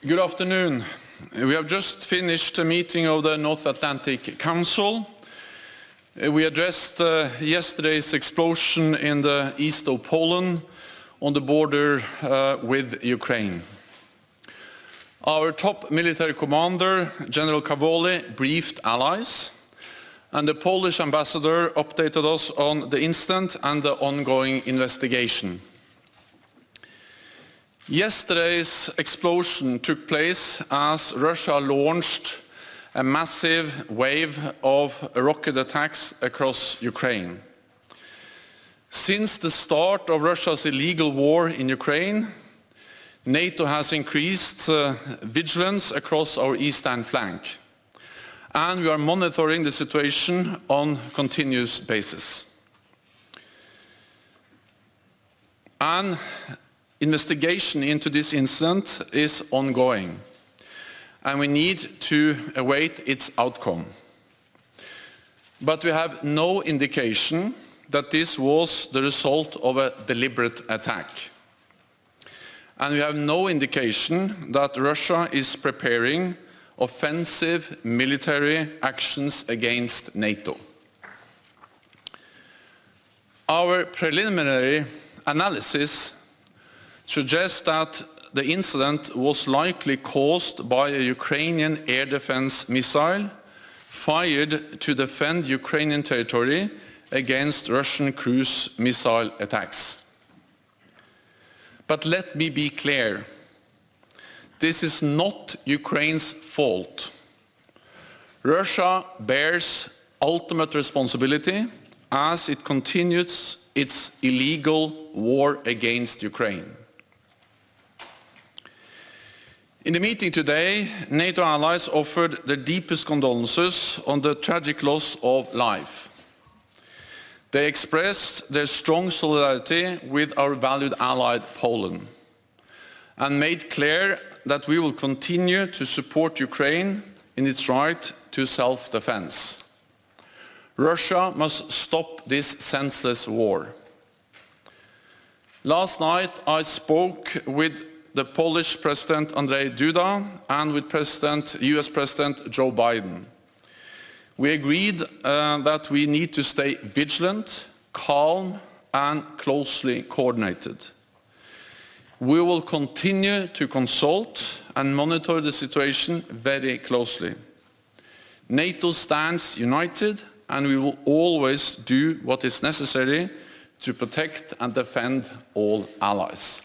Good afternoon. We have just finished a meeting of the North Atlantic Council. We addressed yesterday's explosion in the east of Poland on the border with Ukraine. Our top military commander, General Cavoli, briefed allies, and the Polish ambassador updated us on the incident and the ongoing investigation. Yesterday's explosion took place as Russia launched a massive wave of rocket attacks across Ukraine. Since the start of Russia's illegal war in Ukraine, NATO has increased vigilance across our eastern flank, and we are monitoring the situation on a continuous basis. An investigation into this incident is ongoing, and we need to await its outcome. But we have no indication that this was the result of a deliberate attack. And we have no indication that Russia is preparing offensive military actions against NATO. Our preliminary analysis suggests that the incident was likely caused by a Ukrainian air defense missile fired to defend Ukrainian territory against Russian cruise missile attacks. But let me be clear, this is not Ukraine's fault. Russia bears ultimate responsibility as it continues its illegal war against Ukraine. In the meeting today, NATO allies offered their deepest condolences on the tragic loss of life. They expressed their strong solidarity with our valued ally Poland and made clear that we will continue to support Ukraine in its right to self-defense. Russia must stop this senseless war. Last night I spoke with the Polish President Andrzej Duda and with US President Joe Biden. We agreed that we need to stay vigilant, calm, and closely coordinated. We will continue to consult and monitor the situation very closely. NATO stands united, and we will always do what is necessary to protect and defend all allies.